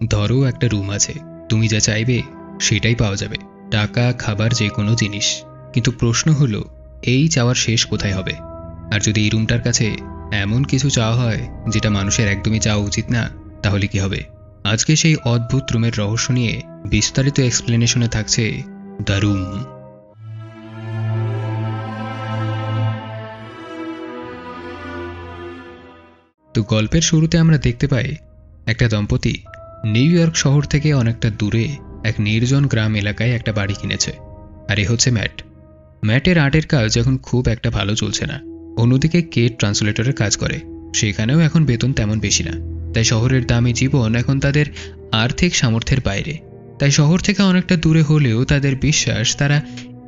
ধরো একটা রুম আছে, তুমি যা চাইবে সেটাই পাওয়া যাবে, টাকা, খাবার, যে কোনো জিনিস। কিন্তু প্রশ্ন হলো, এই চাওয়ার শেষ কোথায় হবে? আর যদি এই রুমটার কাছে এমন কিছু চাওয়া হয় যেটা মানুষের একদমই চাওয়া উচিত না, তাহলে কি হবে? আজকে সেই অদ্ভুত রুমের রহস্য নিয়ে বিস্তারিত এক্সপ্লেনেশনে থাকছে দ্য রুম। তো গল্পের শুরুতে আমরা দেখতে পাই একটা দম্পতি নিউ ইয়র্ক শহর থেকে অনেকটা দূরে এক নির্জন গ্রাম এলাকায় একটা বাড়ি কিনেছে। আর এ হচ্ছে ম্যাট। ম্যাটের আর্টের কাজ এখন খুব একটা ভালো চলছে না। অন্যদিকে কেট ট্রান্সলেটরের কাজ করে, সেখানেও এখন বেতন তেমন বেশি না। তাই শহরের দামি জীবন এখন তাদের আর্থিক সামর্থ্যের বাইরে। তাই শহর থেকে অনেকটা দূরে হলেও তাদের বিশ্বাস তারা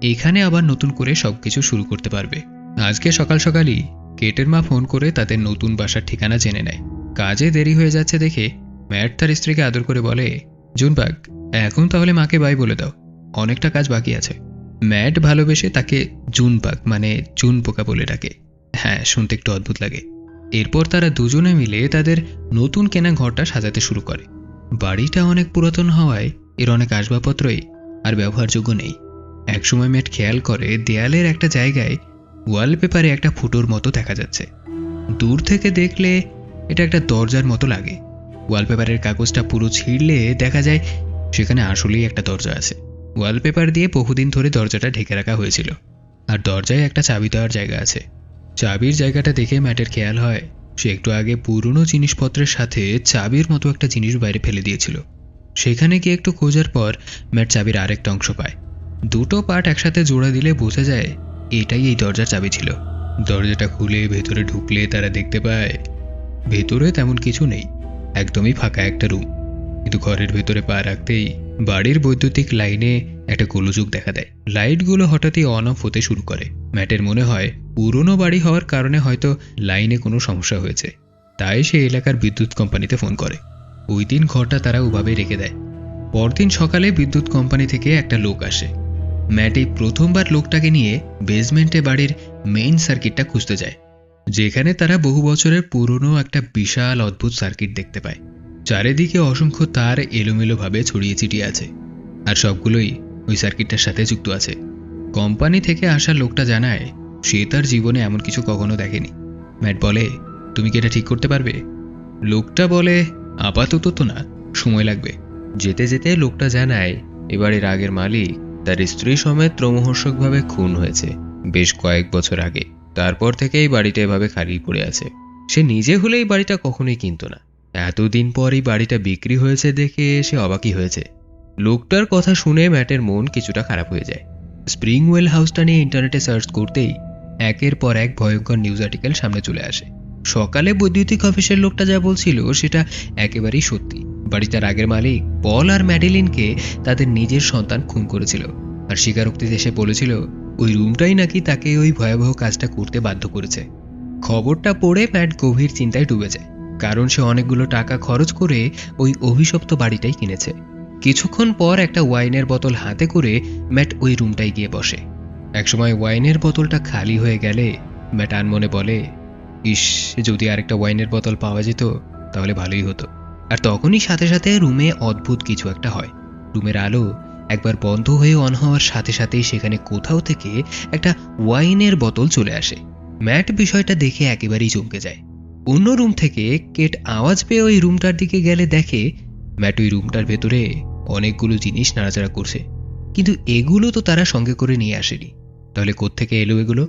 এখানে আবার নতুন করে সবকিছু শুরু করতে পারবে। আজকে সকাল সকালই কেটের মা ফোন করে তাদের নতুন বাসার ঠিকানা জেনে নেয়। কাজে দেরি হয়ে যাচ্ছে দেখে ম্যাট তার স্ত্রীকে আদর করে বলে, জুনবাগ, এখন তাহলে মাকে বাই বলে দাও, অনেকটা কাজ বাকি আছে। ম্যাট ভালোবেসে তাকে জুনবাগ মানে জুন পোকা বলে ডাকে। হ্যাঁ, শুনতে একটু অদ্ভুত লাগে। এরপর তারা দুজনে মিলে তাদের নতুন কেনা ঘরটা সাজাতে শুরু করে। বাড়িটা অনেক পুরাতন হওয়ায় এর অনেক আসবাবপত্রই আর ব্যবহারযোগ্য নেই। একসময় ম্যাট খেয়াল করে দেয়ালের একটা জায়গায় ওয়ালপেপারে একটা ফুটোর মতো দেখা যাচ্ছে। দূর থেকে দেখলে এটা একটা দরজার মতো লাগে। ওয়ালপেপারের কাগজটা পুরো ছিঁড়লে দেখা যায় সেখানে আসলেই একটা দরজা আছে। ওয়ালপেপার দিয়ে বহুদিন ধরে দরজাটা ঢেকে রাখা হয়েছিল, আর দরজায় একটা চাবি দেওয়ার জায়গা আছে। চাবির জায়গাটা দেখে ম্যাটের খেয়াল হয় সে একটু আগে পুরনো জিনিসপত্রের সাথে চাবির মতো একটা জিনিস বাইরে ফেলে দিয়েছিল। সেখানে গিয়ে একটু খোঁজার পর ম্যাট চাবির আরেকটা অংশ পায়। দুটো পার্ট একসাথে জোড়া দিলে বোঝা যায় এটাই এই দরজার চাবি ছিল। দরজাটা খুলে ভেতরে ঢুকলে তারা দেখতে পায় ভেতরে তেমন কিছু নেই, একদমই ফাঁকা একটা রুম। কিন্তু ঘরের ভেতরে পা রাখতেই বাড়ির বৈদ্যুতিক লাইনে একটা গোলযোগ দেখা দেয়। লাইটগুলো হঠাৎই অন অফ হতে শুরু করে। ম্যাটের মনে হয় পুরনো বাড়ি হওয়ার কারণে হয়তো লাইনে কোনো সমস্যা হয়েছে। তাই সে এলাকার বিদ্যুৎ কোম্পানিতে ফোন করে। ওই দিন ঘরটা তারা ওভাবেই রেখে দেয়। পরদিন সকালে বিদ্যুৎ কোম্পানি থেকে একটা লোক আসে। ম্যাট এই প্রথমবার লোকটাকে নিয়ে বেসমেন্টে বাড়ির মেইন সার্কিটটা খুঁজতে যায়, যেখানে তারা বহু বছরের পুরনো একটা বিশাল অদ্ভুত সার্কিট দেখতে পায়। চারিদিকে অসংখ্য তার এলোমেলোভাবে ছড়িয়ে ছিটিয়ে আছে, আর সবগুলোই ওই সার্কিটটার সাথে যুক্ত আছে। কোম্পানি থেকে আসা লোকটা জানায় সে তার জীবনে এমন কিছু কখনো দেখেনি। ম্যাট বলে, তুমি কি এটা ঠিক করতে পারবে? লোকটা বলে, আপাতত তো না, সময় লাগবে। যেতে যেতে লোকটা জানায় এবারের আগের মালিক তার স্ত্রী সমেত রোমহর্ষকভাবে খুন হয়েছে বেশ কয়েক বছর আগে। তারপর থেকে এই বাড়িটা এভাবে খালি পড়ে আছে। সে নিজে হলে এই বাড়িটা কখনোই কিনত না। এতদিন পর এই বাড়িটা বিক্রি হয়েছে দেখে সে অবাকই হয়েছে। লোকটার কথা শুনে ম্যাটের মন কিছুটা খারাপ হয়ে যায়। স্প্রিংওয়েল হাউসটা নিয়ে ইন্টারনেটে সার্চ করতেই একের পর এক ভয়ঙ্কর নিউজ আর্টিকেল সামনে চলে আসে। সকালে বৈদ্যুতিক অফিসের লোকটা যা বলছিল সেটা একেবারেই সত্যি। বাড়িটার আগের মালিক পল আর ম্যাডেলিনকে তাদের নিজের সন্তান খুন করেছিল, আর স্বীকারোক্তিতে এসে বলেছিল ওই রুমটাই নাকি তাকে ওই ভয়াবহ কাজটা করতে বাধ্য করেছে। খবরটা পড়ে ম্যাট গভীর চিন্তায় ডুবে যায়, কারণ সে অনেকগুলো টাকা খরচ করে ওই অভিশপ্ত বাড়িটাই কিনেছে। কিছুক্ষণ পর একটা ওয়াইনের বোতল হাতে করে ম্যাট ওই রুমটায় গিয়ে বসে। একসময় ওয়াইনের বোতলটা খালি হয়ে গেলে ম্যাট আনমনে বলে, ইস, যদি আরেকটা ওয়াইনের বোতল পাওয়া যেত তাহলে ভালোই হতো। আর তখনই সাথে সাথে রুমে অদ্ভুত কিছু একটা হয়। রুমের আলো একবার বন্ধ হয়ে অন হওয়ার সাথে সাথেই সেখানে কোথাও থেকে একটা ওয়াইনের বোতল চলে আসে। ম্যাট বিষয়টা দেখে একেবারেই চমকে যায়। অন্য রুম থেকে কেট আওয়াজ পেয়ে ওই রুমটার দিকে গেলে দেখে ম্যাট ওই রুমটার ভেতরে অনেকগুলো জিনিস নাড়াচাড়া করছে, কিন্তু এগুলো তো তারা সঙ্গে করে নিয়ে আসেনি। তাহলে কোত্থেকে এলো এগুলো?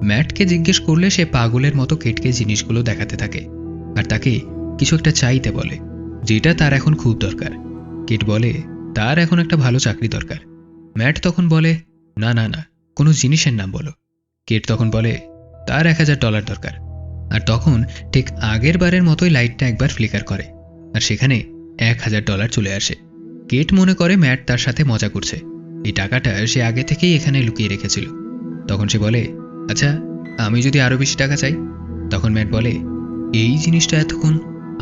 ম্যাটকে জিজ্ঞেস করলে সে পাগলের মতো কেটকে জিনিসগুলো দেখাতে থাকে, আর তাকে কিছু একটা চাইতে বলে, যেটা তার এখন খুব দরকার। কেট বলে তার এখন একটা ভালো চাকরি দরকার। ম্যাট তখন বলে, না না না, কোনো জিনিসের নাম বলো। কেট তখন বলে তার $1000 দরকার। আর তখন ঠিক আগের বারের মতোই লাইটটা একবার ফ্লিকার করে, আর সেখানে $1000 চলে আসে। কেট মনে করে ম্যাট তার সাথে মজা করছে। এই টাকাটা সে আগে থেকেই এখানে লুকিয়ে রেখেছিল। তখন সে বলে, আচ্ছা, আমি যদি আরো বেশি টাকা চাই? তখন ম্যাট বলে, এই জিনিসটা এতক্ষণ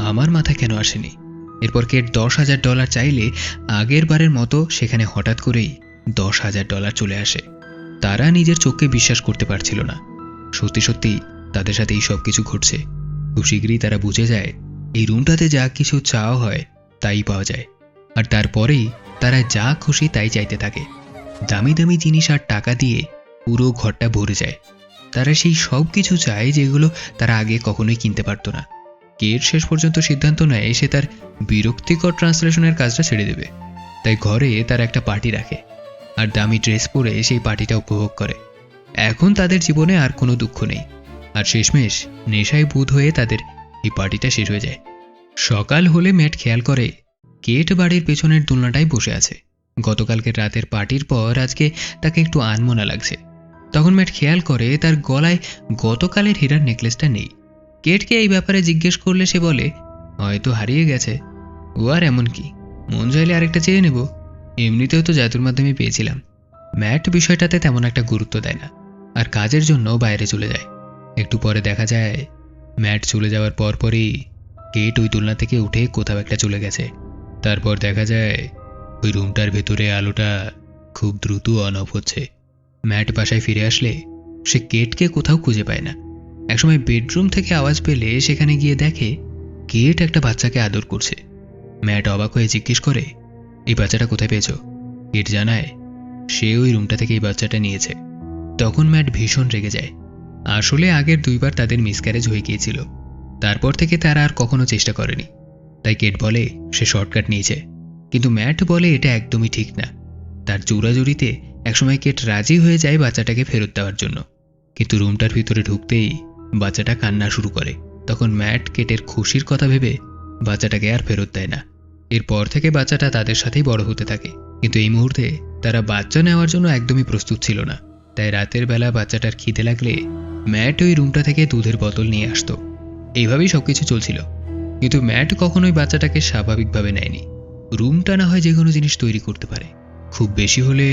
আমার মাথায় কেন আসেনি? এরপর কেট $10,000 চাইলে আগের বারের মতো সেখানে হঠাৎ করেই $10,000 চলে আসে। তারা নিজের চোখকে বিশ্বাস করতে পারছিল না। সত্যি সত্যি তাদের সাথে এই সব কিছু ঘটছে। খুব শীঘ্রই তারা বুঝে যায় এই রুমটাতে যা কিছু চাওয়া হয় তাই পাওয়া যায়। আর তারপরেই তারা যা খুশি তাই চাইতে থাকে। দামি দামি জিনিস আর টাকা দিয়ে পুরো ঘরটা ভরে যায়। তারা সেই সব কিছু চায় যেগুলো তারা আগে কখনোই কিনতে পারতো না। কেট শেষ পর্যন্ত সিদ্ধান্ত নেয় সে তার বিরক্তিকর ট্রান্সলেশনের কাজটা ছেড়ে দেবে। তাই ঘরে তার একটা পার্টি রাখে আর দামি ড্রেস পরে সেই পার্টিটা উপভোগ করে। এখন তাদের জীবনে আর কোনো দুঃখ নেই। আর শেষমেশ নেশায় বুঁদ হয়ে তাদের এই পার্টিটা শেষ হয়ে যায়। সকাল হলে ম্যাট খেয়াল করে কেট বাড়ির পেছনের দোলনাটায় বসে আছে। গতকালকের রাতের পার্টির পর আজকে তাকে একটু আনমনা লাগছে। তখন ম্যাট খেয়াল করে তার গলায় গতকালের হীরার নেকলেসটা নেই। কেটকে এই ব্যাপারে জিজ্ঞেস করলে সে বলে হয়তো হারিয়ে গেছে। ও আর এমন কি, মন চাইলে আরেকটা চেয়ে নেব, এমনিতেও তো জাদুর মাধ্যমে পেয়েছিলাম। ম্যাট বিষয়টাতে তেমন একটা গুরুত্ব দেয় না আর কাজের জন্য বাইরে চলে যায়। একটু পরে দেখা যায় ম্যাট চলে যাওয়ার পরপরই কেট ওই দোলনা থেকে উঠে কোথাও একটা চলে গেছে। তারপর দেখা যায় ওই রুমটার ভেতরে আলোটা খুব দ্রুত অন অফ হচ্ছে। ম্যাট বাসায় ফিরে আসলে সে কেটকে কোথাও খুঁজে পায় না। একসময় বেডরুম থেকে আওয়াজ পেলে সেখানে গিয়ে দেখে কেট একটা বাচ্চাকে আদর করছে। ম্যাট অবাক হয়ে জিজ্ঞেস করে এই বাচ্চাটা কোথায় পেয়েছ? কেট জানায় সে ওই রুমটা থেকে এই বাচ্চাটা নিয়েছে। তখন ম্যাট ভীষণ রেগে যায়। আসলে আগের দুইবার তাদের মিসক্যারেজ হয়ে গিয়েছিল। তারপর থেকে তারা আর কখনো চেষ্টা করেনি। তাই কেট বলে সে শর্টকাট নিয়েছে, কিন্তু ম্যাট বলে এটা একদমই ঠিক না। তার জোরাজুরিতে একসময় কেট রাজি হয়ে যায় বাচ্চাটাকে ফেরত দেওয়ার জন্য, কিন্তু রুমটার ভিতরে ঢুকতেই বাচ্চাটা কান্না শুরু করে। তখন ম্যাট কেটের খুশির কথা ভেবে বাচ্চাটাকে আর ফেরত দেয় না। এরপর থেকে বাচ্চাটা তাদের সাথেই বড় হতে থাকে, কিন্তু এই মুহূর্তে তারা বাচ্চা নেওয়ার জন্য একদমই প্রস্তুত ছিল না। তাই রাতের বেলা বাচ্চাটার খিদে লাগলে ম্যাট ওই রুমটা থেকে দুধের বোতল নিয়ে আসতো। এইভাবেই সবকিছু চলছিল, কিন্তু ম্যাট কখনোই বাচ্চাটাকে স্বাভাবিকভাবে নেয়নি। রুমটা না হয় যে কোনো জিনিস তৈরি করতে পারে, খুব বেশি হলে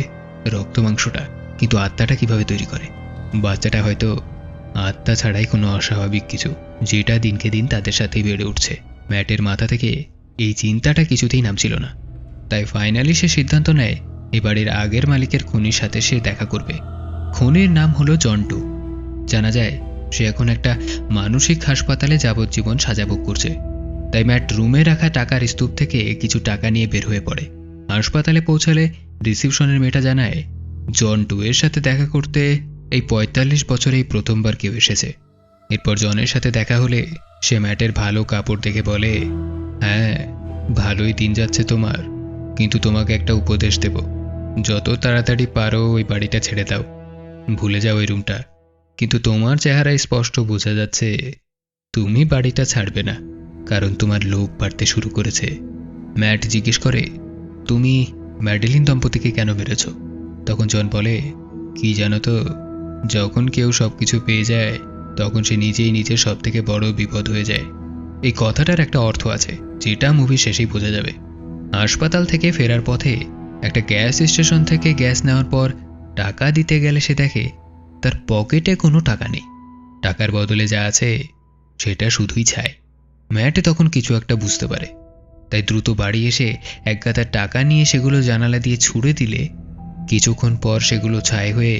রক্ত মাংসটা, কিন্তু আত্মাটা কিভাবে তৈরি করে? বাচ্চাটা হয়তো আত্মা ছাড়াই কোনো অস্বাভাবিক কিছু, যেটা দিনকে দিন তাদের সাথেই বেড়ে উঠছে। ম্যাটের মাথা থেকে এই চিন্তাটা কিছুতেই নামছিল না। তাই ফাইনালি সে সিদ্ধান্ত নেয় এ বাড়ির আগের মালিকের খুনির সাথে সে দেখা করবে। খুনির নাম হলো জন্টু। জানা যায় সে এখন একটা মানসিক হাসপাতালে যাবজ্জীবন সাজা ভোগ করছে। তাই ম্যাট রুমে রাখা টাকার স্তূপ থেকে কিছু টাকা নিয়ে বের হয়ে পড়ে। হাসপাতালে পৌঁছালে রিসিপশনের মেয়েটা জানায় জন্টু এর সাথে দেখা করতে এই ৪৫ বছরেই প্রথমবার কেউ এসেছে। এরপর জনের সাথে দেখা হলে সে ম্যাটের ভালো কাপড় দেখে বলে হ্যাঁ, ভালোই দিন যাচ্ছে তোমার, কিন্তু তোমাকে একটা উপদেশ দেব, যত তাড়াতাড়ি পারো ওই বাড়িটা ছেড়ে দাও, ভুলে যাও ওই রুমটা। কিন্তু তোমার চেহারায় স্পষ্ট বোঝা যাচ্ছে তুমি বাড়িটা ছাড়বে না, কারণ তোমার লোভ বাড়তে শুরু করেছে। ম্যাট জিজ্ঞেস করে তুমি ম্যাডেলিন দম্পতিকে কেন মেরেছ? তখন জন বলে কি জানো তো, যখন কেউ সবকিছু পেয়ে যায় তখন সে নিজেই নিজের সব থেকে বড় বিপদ হয়ে যায়। এই কথাটার একটা অর্থ আছে যেটা মুভি শেষেই বোঝা যাবে। হাসপাতাল থেকে ফেরার পথে একটা গ্যাস স্টেশন থেকে গ্যাস নেওয়ার পর টাকা দিতে গেলে সে দেখে তার পকেটে কোনো টাকা নেই। টাকার বদলে যা আছে সেটা শুধুই ছাই। ম্যাট তখন কিছু একটা বুঝতে পারে, তাই দ্রুত বাড়ি এসে এক গাদা টাকা নিয়ে সেগুলো জানালা দিয়ে ছুঁড়ে দিলে কিছুক্ষণ পর সেগুলো ছাই হয়ে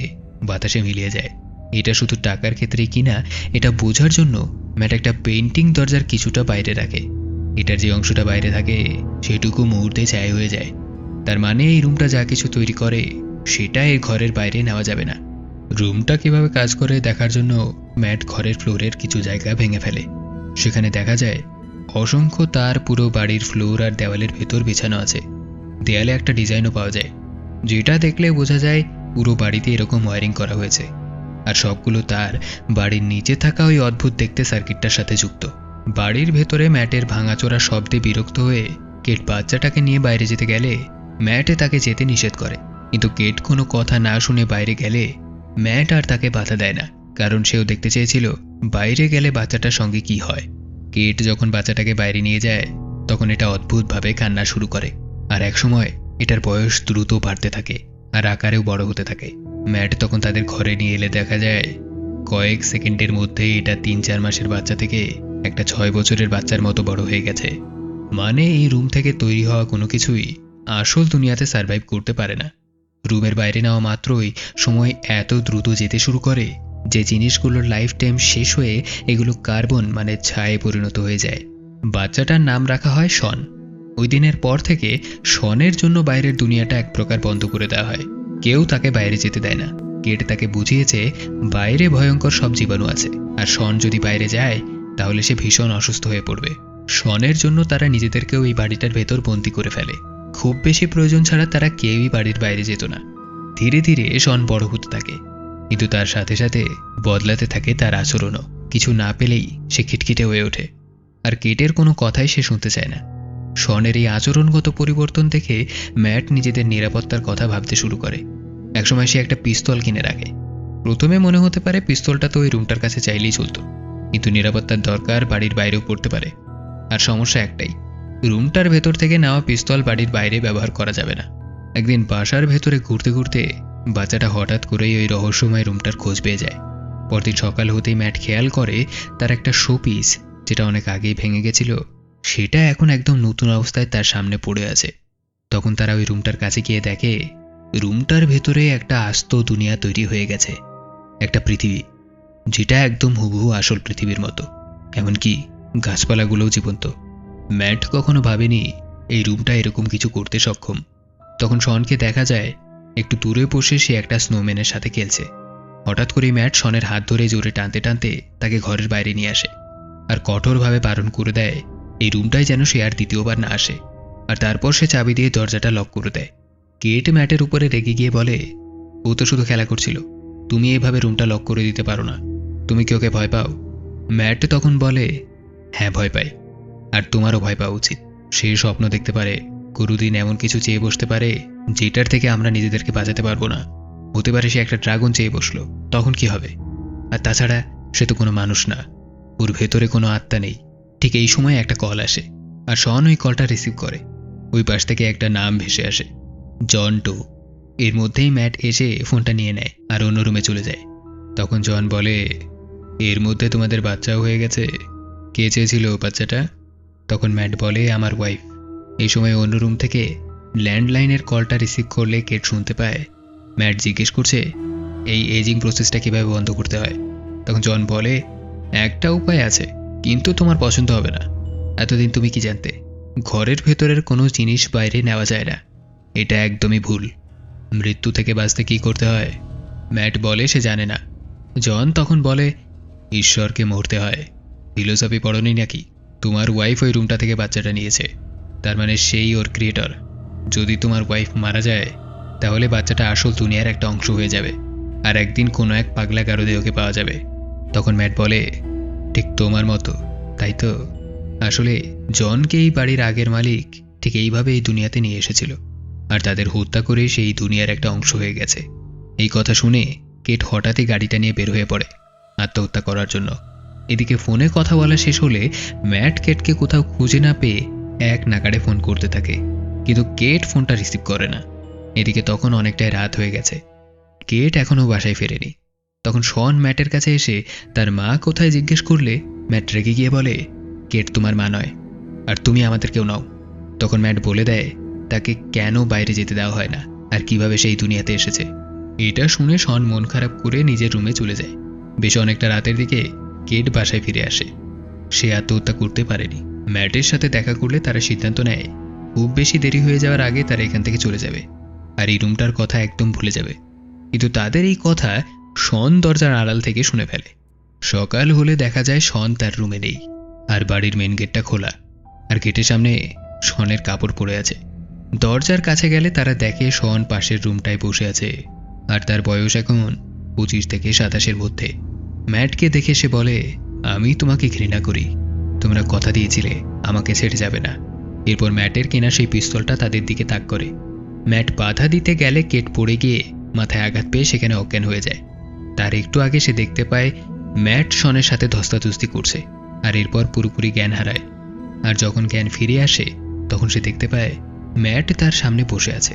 বাতাসে মিলিয়ে যায়। এটা শুধু টাকার ক্ষেত্রেই কিনা এটা বোঝার জন্য ম্যাট একটা পেইন্টিং দরজার কিছুটা বাইরে রাখে। এটার যে অংশটা বাইরে থাকে সেটুকু মুহূর্তে ছাই হয়ে যায়। তার মানে এই রুমটা যা কিছু তৈরি করে সেটা এই ঘরের বাইরে নেওয়া যাবে না। রুমটা কিভাবে কাজ করে দেখার জন্য ম্যাট ঘরের ফ্লোরের কিছু জায়গা ভেঙে ফেলে। সেখানে দেখা যায় অসংখ্য তার পুরো বাড়ির ফ্লোর আর দেওয়ালের ভেতর বিছানো আছে। দেয়ালে একটা ডিজাইনও পাওয়া যায়, যেটা দেখলে বোঝা যায় পুরো বাড়িতে এরকম ওয়ারিং করা হয়েছে। আর সবগুলো তার বাড়ির নিচে থাকা ওই অদ্ভুত দেখতে সার্কিটটার সাথে যুক্ত। বাড়ির ভেতরে ম্যাটের ভাঙাচোরা শব্দে বিরক্ত হয়ে কেট বাচ্চাটাকে নিয়ে বাইরে যেতে গেলে ম্যাটে তাকে যেতে নিষেধ করে, কিন্তু কেট কোনো কথা না শুনে বাইরে গেলে ম্যাট আর তাকে বাধা দেয় না, কারণ সেও দেখতে চেয়েছিল বাইরে গেলে বাচ্চাটার সঙ্গে কি হয়। কেট যখন বাচ্চাটাকে বাইরে নিয়ে যায় তখন এটা অদ্ভুতভাবে কান্না শুরু করে, আর একসময় এটার বয়স দ্রুত বাড়তে থাকে আর আকারেও বড় হতে থাকে। ম্যাট তখন তাদের ঘরে নিয়ে এলে দেখা যায় কয়েক সেকেন্ডের মধ্যেই এটা ৩-৪ মাসের বাচ্চা থেকে একটা ৬ বছরের বাচ্চার মতো বড় হয়ে গেছে। মানে এই রুম থেকে তৈরি হওয়া কোনো কিছুই আসল দুনিয়াতে সার্ভাইভ করতে পারে না। রুমের বাইরে নেওয়া মাত্রই সময় এত দ্রুত যেতে শুরু করে যে জিনিসগুলোর লাইফ টাইম শেষ হয়ে এগুলো কার্বন মানে ছায়ে পরিণত হয়ে যায়। বাচ্চাটার নাম রাখা হয় শন। ওই দিনের পর থেকে শনের জন্য বাইরের দুনিয়াটা এক প্রকার বন্ধ করে দেওয়া হয়। কেউ তাকে বাইরে যেতে দেয় না। কেট তাকে বুঝিয়েছে বাইরে ভয়ঙ্কর সব জীবাণু আছে, আর শন যদি বাইরে যায় তাহলে সে ভীষণ অসুস্থ হয়ে পড়বে। শনের জন্য তারা নিজেদেরকেও এই বাড়িটার ভেতর বন্দি করে ফেলে। খুব বেশি প্রয়োজন ছাড়া তারা কেউই বাড়ির বাইরে যেত না। ধীরে ধীরে শন বড় হতে থাকে, কিন্তু তার সাথে সাথে বদলাতে থাকে তার আচরণও। কিছু না পেলেই সে খিটখিটে হয়ে ওঠে, আর কেটের কোনো কথাই সে শুনতে চায় না। শনের এই আচরণগত পরিবর্তন দেখে ম্যাট নিজেদের নিরাপত্তার কথা ভাবতে শুরু করে। একসময় সে একটা পিস্তল কিনে রাখে। প্রথমে মনে হতে পারে পিস্তলটা তো ওই রুমটার কাছে চাইলেই চলতো, কিন্তু নিরাপত্তার দরকার বাড়ির বাইরেও পড়তে পারে। আর সমস্যা একটাই, রুমটার ভেতর থেকে নেওয়া পিস্তল বাড়ির বাইরে ব্যবহার করা যাবে না। একদিন বাসার ভেতরে ঘুরতে ঘুরতে বাচ্চাটা হঠাৎ করেই ওই রহস্যময় রুমটার খোঁজ পেয়ে যায়। পরদিন সকাল হতেই ম্যাট খেয়াল করে তার একটা শোপিস, যেটা অনেক আগেই ভেঙে গেছিল, সেটা এখন একদম নতুন অবস্থায় তার সামনে পড়ে আছে। তখন তারা ওই রুমটার কাছে গিয়ে দেখে রুমটার ভেতরে একটা আস্ত দুনিয়া তৈরি হয়ে গেছে। একটা পৃথিবী, যেটা একদম হুবহু আসল পৃথিবীর মতো, এমনকি গাছপালাগুলোও জীবন্ত। ম্যাট কখনো ভাবেনি এই রুমটা এরকম কিছু করতে সক্ষম। তখন শনকে দেখা যায় একটু দূরে বসে সে একটা স্নোম্যানের সাথে খেলছে। হঠাৎ করে ম্যাট শনের হাত ধরে জোরে টানতে টানতে তাকে ঘরের বাইরে নিয়ে আসে, আর কঠোরভাবে বারণ করে দেয় এই রুমটায় যেন সে আর দ্বিতীয়বার না আসে। আর তারপর সে চাবি দিয়ে দরজাটা লক করে দেয়। কেট ম্যাটের উপরে রেগে গিয়ে বলে, ও তো শুধু খেলা করছিল, তুমি এভাবে রুমটা লক করে দিতে পারো না। তুমি কি ওকে ভয় পাও? ম্যাট তখন বলে, হ্যাঁ ভয় পাই, আর তোমারও ভয় পাওয়া উচিত। সে স্বপ্ন দেখতে পারে, কোনোদিন এমন কিছু চেয়ে বসতে পারে যেটার থেকে আমরা নিজেদেরকে বাঁচাতে পারবো না। হতে পারে সে একটা ড্রাগন চেয়ে বসলো, তখন কি হবে? আর তাছাড়া সে তো কোনো মানুষ না, ওর ভেতরে কোনো আত্মা নেই। ঠিক এই সময় একটা কল আসে, আর শন ওই কলটা রিসিভ করে। ওই পাশ থেকে একটা নাম ভেসে আসে, জন ডো। এর মধ্যেই ম্যাট এসে ফোনটা নিয়ে নেয় আর অন্য রুমে চলে যায়। তখন জন বলে, এর মধ্যে তোমাদের বাচ্চাও হয়ে গেছে। কে চেয়েছিল বাচ্চাটা? তখন ম্যাট বলে, আমার ওয়াইফ। এই সময় অন্য রুম থেকে ল্যান্ডলাইনের কলটা রিসিভ করলে কেট শুনতে পায় ম্যাট জিজ্ঞেস করছে এই এজিং প্রসেসটা কীভাবে বন্ধ করতে হয়। তখন জন বলে, একটা উপায় আছে, কিন্তু তোমার পছন্দ হবে না। এতদিন তুমি কি জানতে ঘরের ভেতরের কোনো জিনিস বাইরে নেওয়া যায় না? এটা একদমই ভুল। মৃত্যু থেকে বাঁচতে কী করতে হয়? ম্যাট বলে সে জানে না। জন তখন বলে, ঈশ্বরকে মরতে হয়। ফিলোসফি পড়নি নাকি? তোমার ওয়াইফ ওই রুমটা থেকে বাচ্চাটা নিয়েছে, তার মানে সেই ওর ক্রিয়েটর। যদি তোমার ওয়াইফ মারা যায় তাহলে বাচ্চাটা আসল দুনিয়ার একটা অংশ হয়ে যাবে, আর একদিন কোনো এক পাগলা গারদে পাওয়া যাবে। তখন ম্যাট বলে, ঠিক তোমার মতো, তাই তো? আসলে জনকে এই বাড়ির আগের মালিক ঠিক এইভাবে এই দুনিয়াতে নিয়ে এসেছিল, আর তাদের হত্যা করে সেই দুনিয়ার একটা অংশ হয়ে গেছে। এই কথা শুনে কেট হঠাৎই গাড়িটা নিয়ে বের হয়ে পড়ে আত্মহত্যা করার জন্য। এদিকে ফোনে কথা বলা শেষ হলে ম্যাট কেটকে কোথাও খুঁজে না পেয়ে এক নাগাড়ে ফোন করতে থাকে, কিন্তু কেট ফোনটা রিসিভ করে না। এদিকে তখন অনেকটাই রাত হয়ে গেছে, কেট এখনও বাসায় ফেরেনি। তখন শন ম্যাটের কাছে এসে তার মা কোথায় জিজ্ঞেস করলে ম্যাট রেগে গিয়ে বলে, কেট তোমার মা নয়, আর তুমি আমাদের কেউ নাও। তখন ম্যাট বলে দেয় তাকে কেন বাইরে যেতে দেওয়া হয় না, আর কিভাবে সেই দুনিয়াতে এসেছে। এটা শুনে শন মন খারাপ করে নিজের রুমে চলে যায়। বেশ অনেকটা রাতের দিকে কেট বাসায় ফিরে আসে। সে আত্মহত্যা করতে পারেনি। ম্যাটের সাথে দেখা করলে তারা সিদ্ধান্ত নেয় খুব বেশি দেরি হয়ে যাওয়ার আগে তারা এখান থেকে চলে যাবে, আর এই রুমটার কথা একদম ভুলে যাবে। কিন্তু তাদের এই কথা শন দরজার আড়াল থেকে শুনে ফেলে। সকাল হলে দেখা যায় শন তার রুমে নেই, আর বাড়ির মেন গেটটা খোলা, আর গেটের সামনে শনের কাপড় পরে আছে। দরজার কাছে গেলে তারা দেখে শন পাশের রুমটায় বসে আছে, আর তার বয়স এখন 25 থেকে 27-এর মধ্যে। ম্যাটকে দেখে সে বলে, আমি তোমাকে ঘৃণা করি, তোমরা কথা দিয়েছিলে আমাকে ছেড়ে যাবে না। এরপর ম্যাটের কেনা সেই পিস্তলটা তাদের দিকে তাক করে। ম্যাট বাধা দিতে গেলে কেট পড়ে গিয়ে মাথায় আঘাত পেয়ে সেখানে অজ্ঞান হয়ে যায়। তার একটু আগে সে দেখতে পায় ম্যাট শনের সাথে ধস্তাধস্তি করছে, আর এরপর পুরোপুরি জ্ঞান হারায়। আর যখন জ্ঞান ফিরে আসে তখন সে দেখতে পায় ম্যাট তার সামনে বসে আছে।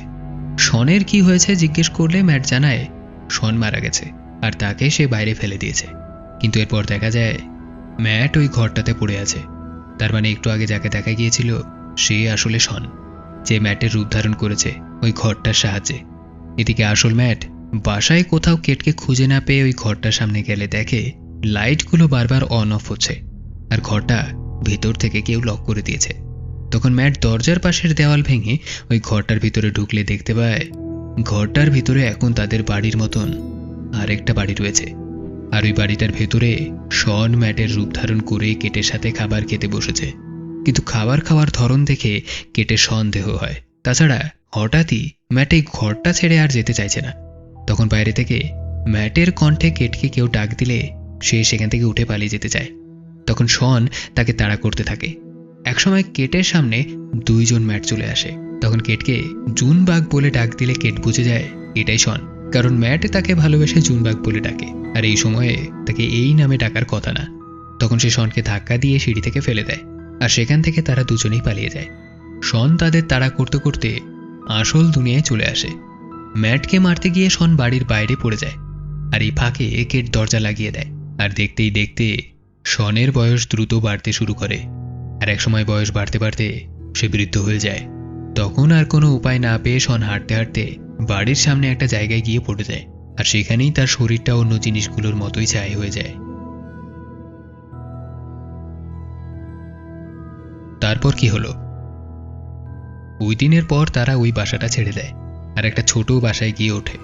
শনের কি হয়েছে জিজ্ঞেস করলে ম্যাট জানায় শন মারা গেছে, আর তাকে সে বাইরে ফেলে দিয়েছে। কিন্তু এরপর দেখা যায় ম্যাট ওই ঘরটাতে পড়ে আছে। তার মানে একটু আগে যাকে দেখা গিয়েছিল সে আসলে শন, যে ম্যাটের রূপ ধারণ করেছে ওই ঘরটার সাহায্যে। এদিকে আসল ম্যাট বাসায় কোথাও কেটকে খুঁজে না পেয়ে ওই ঘরটার সামনে গেলে দেখে লাইটগুলো বারবার অন অফ হচ্ছে, আর ঘরটা ভেতর থেকে কেউ লক করে দিয়েছে। তখন ম্যাট দরজার পাশের দেওয়াল ভেঙে ওই ঘরটার ভিতরে ঢুকলে দেখতে পায় ঘরটার ভিতরে এখন তাদের বাড়ির মতন আরেকটা বাড়ি রয়েছে। আর ওই বাড়িটার ভেতরে শন ম্যাটের রূপ ধারণ করে কেটের সাথে খাবার খেতে বসেছে। কিন্তু খাবার খাওয়ার ধরন দেখে কেটের সন্দেহ হয়। তাছাড়া হঠাৎই ম্যাট এই ঘরটা ছেড়ে আর যেতে চাইছে না। তখন বাইরে থেকে ম্যাটের কণ্ঠে কেটকে কেউ ডাক দিলে সে সেখান থেকে উঠে পালিয়ে যেতে চায়। তখন শন তাকে তাড়া করতে থাকে। একসময় কেটের সামনে দুইজন ম্যাট চলে আসে। তখন কেটকে জুনবাগ বলে ডাক দিলে কেট বুঝে যায় এটাই শন, কারণ ম্যাট তাকে ভালোবেসে জুনবাগ বলে ডাকে, আর এই সময়ে তাকে এই নামে ডাকার কথা না। তখন সে শনকে ধাক্কা দিয়ে সিঁড়ি থেকে ফেলে দেয়, আর সেখান থেকে তারা দুজনেই পালিয়ে যায়। শন তাদের তাড়া করতে করতে আসল দুনিয়ায় চলে আসে। ম্যাটকে মারতে গিয়ে শন বাড়ির বাইরে পড়ে যায়, আর এই ফাঁকে কেট দরজা লাগিয়ে দেয়। আর দেখতেই দেখতে শনের বয়স দ্রুত বাড়তে শুরু করে, আর একসময় বয়স বাড়তে বাড়তে সে বৃদ্ধ হয়ে যায়। তখন আর কোনো উপায় না পেয়ে শন হাঁটতে হাঁটতে বাড়ির সামনে একটা জায়গায় গিয়ে পড়ে যায়, আর সেখানেই তার শরীরটা অন্য জিনিসগুলোর মতোই ছাই হয়ে যায়। তারপর কি হলো? ওই দিনের পর তারা ওই বাসাটা ছেড়ে দেয় আর একটা ছোট বাসায় গিয়ে ওঠে।